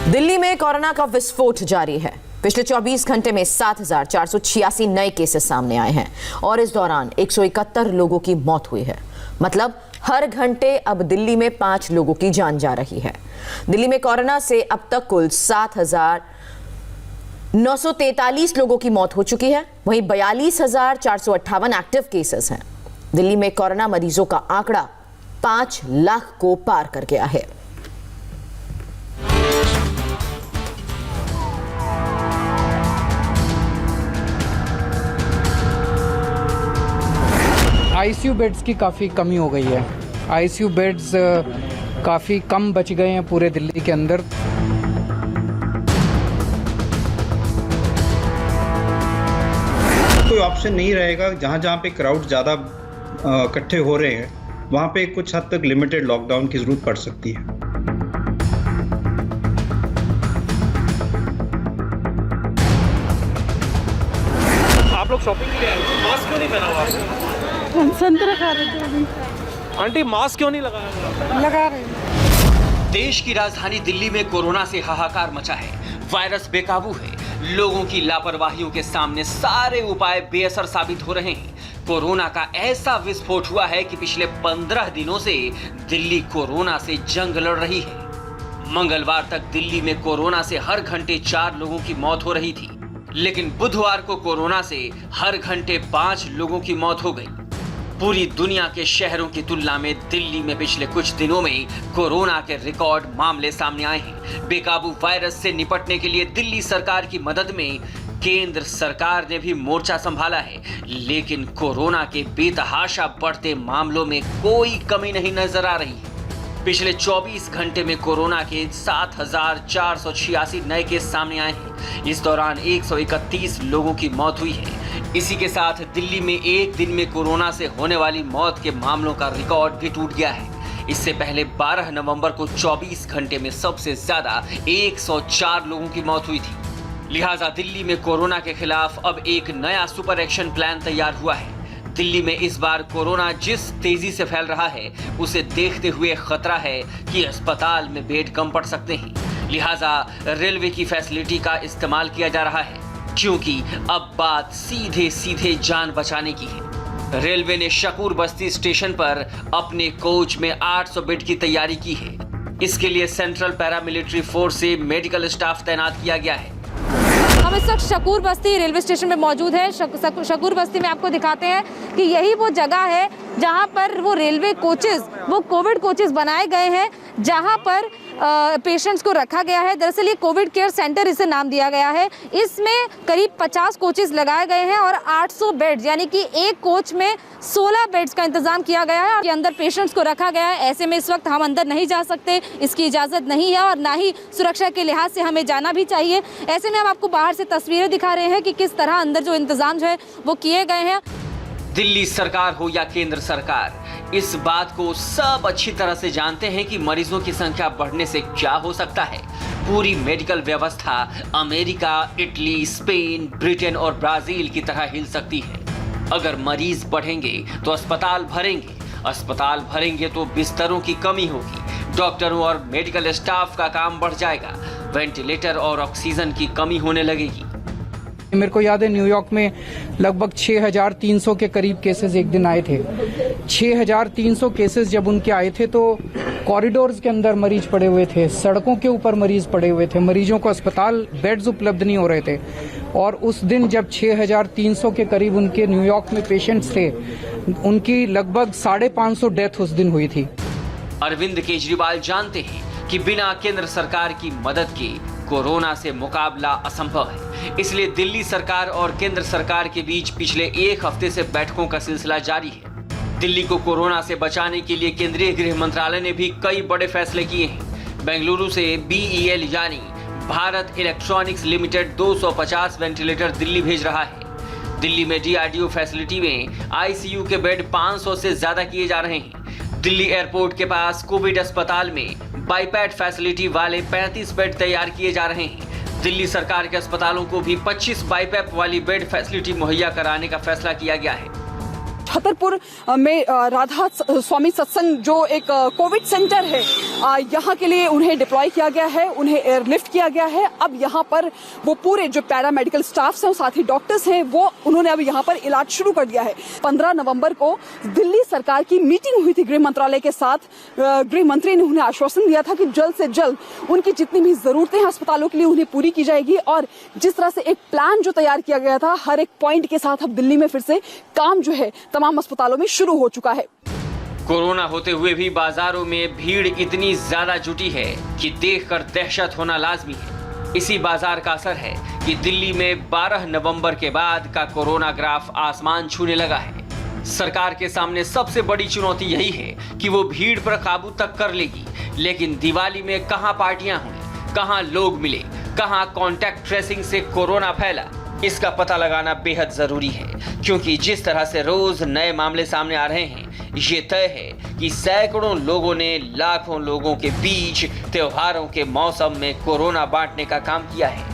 दिल्ली में कोरोना का विस्फोट जारी है। पिछले 24 घंटे में 7,486 नए केसेस सामने आए हैं और इस दौरान 171 लोगों की मौत हुई है। मतलब हर घंटे अब दिल्ली में 5 लोगों की जान जा रही है। दिल्ली में कोरोना से अब तक कुल 7,943 लोगों की मौत हो चुकी है। वहीं 42,458 एक्टिव केसेस हैं। दिल्ली में कोरोना मरीजों का आंकड़ा 5 लाख को पार कर गया है। आईसीयू बेड्स की काफ़ी कमी हो गई है। आईसीयू बेड्स काफ़ी कम बच गए हैं पूरे दिल्ली के अंदर। कोई ऑप्शन नहीं रहेगा। जहाँ जहाँ पे क्राउड ज़्यादा इकट्ठे हो रहे हैं वहाँ पे कुछ हद तक लिमिटेड लॉकडाउन की ज़रूरत पड़ सकती है। आप लोग शॉपिंग के लिए आए थे, मास्क क्यों नहीं पहना हुआ आपने? हम संतरा खा रहे थे अभी। आंटी मास्क क्यों नहीं लगाया? लगा रहे हैं। देश की राजधानी दिल्ली में कोरोना से हाहाकार मचा है। वायरस बेकाबू है। लोगों की लापरवाहियों के सामने सारे उपाय बेअसर साबित हो रहे हैं। कोरोना का ऐसा विस्फोट हुआ है कि पिछले 15 दिनों से दिल्ली कोरोना से जंग लड़ रही है। मंगलवार तक दिल्ली में कोरोना से हर घंटे 4 लोगों की मौत हो रही थी, लेकिन बुधवार को कोरोना से हर घंटे 5 लोगों की मौत हो गई। पूरी दुनिया के शहरों की तुलना में दिल्ली में पिछले कुछ दिनों में कोरोना के रिकॉर्ड मामले सामने आए हैं। बेकाबू वायरस से निपटने के लिए दिल्ली सरकार की मदद में केंद्र सरकार ने भी मोर्चा संभाला है, लेकिन कोरोना के बेतहाशा बढ़ते मामलों में कोई कमी नहीं नजर आ रही है। पिछले 24 घंटे में कोरोना के 7,486 नए केस सामने आए हैं। इस दौरान 131 लोगों की मौत हुई है। इसी के साथ दिल्ली में एक दिन में कोरोना से होने वाली मौत के मामलों का रिकॉर्ड भी टूट गया है। इससे पहले 12 नवंबर को 24 घंटे में सबसे ज्यादा 104 लोगों की मौत हुई थी। लिहाजा दिल्ली में कोरोना के खिलाफ अब एक नया सुपर एक्शन प्लान तैयार हुआ है। दिल्ली में इस बार कोरोना जिस तेजी से फैल रहा है, उसे देखते हुए खतरा है कि अस्पताल में बेड कम पड़ सकते हैं। लिहाजा रेलवे की फैसिलिटी का इस्तेमाल किया जा रहा है, क्योंकि अब बात सीधे सीधे जान बचाने की है। रेलवे ने शकूर बस्ती स्टेशन पर अपने कोच में 800 बेड की तैयारी की है। इसके लिए सेंट्रल पैरामिलिट्री फोर्स से मेडिकल स्टाफ तैनात किया गया है। हम इस वक्त शकूर बस्ती रेलवे स्टेशन में मौजूद है। शकूर बस्ती में आपको दिखाते हैं कि यही वो जगह है जहां पर वो रेलवे कोचेस, वो कोविड कोचेस बनाए गए हैं, जहां पर पेशेंट्स को रखा गया है। दरअसल ये कोविड केयर सेंटर इसे नाम दिया गया है। इसमें करीब 50 कोचेस लगाए गए हैं और 800 बेड्स, यानी कि एक कोच में 16 बेड्स का इंतजाम किया गया है और अंदर पेशेंट्स को रखा गया है। ऐसे में इस वक्त हम अंदर नहीं जा सकते, इसकी इजाज़त नहीं है और ना ही सुरक्षा के लिहाज से हमें जाना भी चाहिए। ऐसे में हम आपको बाहर से तस्वीरें दिखा रहे हैं कि किस तरह अंदर जो इंतजाम जो है वो किए गए हैं। दिल्ली सरकार हो या केंद्र सरकार, इस बात को सब अच्छी तरह से जानते हैं कि मरीजों की संख्या बढ़ने से क्या हो सकता है। पूरी मेडिकल व्यवस्था अमेरिका, इटली, स्पेन, ब्रिटेन और ब्राजील की तरह हिल सकती है। अगर मरीज बढ़ेंगे तो अस्पताल भरेंगे, अस्पताल भरेंगे तो बिस्तरों की कमी होगी, डॉक्टरों और मेडिकल स्टाफ का काम बढ़ जाएगा, वेंटिलेटर और ऑक्सीजन की कमी होने लगेगी। मेरे को याद है न्यूयॉर्क में लगभग 6,300 के करीब केसेस एक दिन आए थे। 6,300 केसेस जब उनके आए थे तो कॉरिडोर्स के अंदर मरीज पड़े हुए थे, सड़कों के ऊपर मरीज पड़े हुए थे, मरीजों को अस्पताल बेड्स उपलब्ध नहीं हो रहे थे। और उस दिन जब 6,300 के करीब उनके न्यूयॉर्क में पेशेंट्स थे, उनकी लगभग 550 डेथ उस दिन हुई थी। अरविंद केजरीवाल जानते हैं कि बिना केंद्र सरकार की मदद के कोरोना से मुकाबला असंभव है। इसलिए दिल्ली सरकार और केंद्र सरकार के बीच पिछले एक हफ्ते से बैठकों का सिलसिला जारी है। दिल्ली को कोरोना से बचाने के लिए केंद्रीय गृह मंत्रालय ने भी कई बड़े फैसले किए हैं। बेंगलुरु से BEL यानी Bharat electronics limited 250 ventilator Delhi भेज रहा है। दिल्ली में DRDO फैसिलिटी में ICU के बेड 500 से ज्यादा किए जा रहे हैं। दिल्ली एयरपोर्ट के पास कोविड अस्पताल में बाईपैड फैसिलिटी वाले 35 बेड तैयार किए जा रहे हैं। दिल्ली सरकार के अस्पतालों को भी 25 बाईपैप वाली बेड फैसिलिटी मुहैया कराने का फैसला किया गया है। छतरपुर में राधा स्वामी सत्संग जो एक कोविड सेंटर है, यहाँ के लिए उन्हें डिप्लॉय किया गया है, उन्हें एयरलिफ्ट किया गया है। अब यहाँ पर वो पूरे जो पैरामेडिकल स्टाफ्स हैं और साथ ही डॉक्टर्स हैं वो उन्होंने अब यहाँ पर इलाज शुरू कर दिया है। 15 नवंबर को दिल्ली सरकार की मीटिंग हुई थी गृह मंत्रालय के साथ। गृह मंत्री ने उन्हें आश्वासन दिया था कि जल्द से जल्द उनकी जितनी भी जरूरतें हैं अस्पतालों के लिए उन्हें पूरी की जाएगी। और जिस तरह से एक प्लान जो तैयार किया गया था, हर एक पॉइंट के साथ अब दिल्ली में फिर से काम जो है तमाम अस्पतालों में शुरू हो चुका है। कोरोना होते हुए भी बाजारों में भीड़ इतनी ज्यादा जुटी है कि देखकर दहशत होना लाजमी है। इसी बाजार का असर है कि दिल्ली में 12 नवंबर के बाद का कोरोना ग्राफ आसमान छूने लगा है। सरकार के सामने सबसे बड़ी चुनौती यही है कि वो भीड़ पर काबू तक कर लेगी, लेकिन दिवाली में कहां पार्टियां हुई, कहां लोग मिले, कहां कॉन्टैक्ट ट्रेसिंग से कोरोना फैला, इसका पता लगाना बेहद जरूरी है। क्योंकि जिस तरह से रोज नए मामले सामने आ रहे हैं, ये तय है कि सैकड़ों लोगों ने लाखों लोगों के बीच त्योहारों के मौसम में कोरोना बांटने का काम किया है।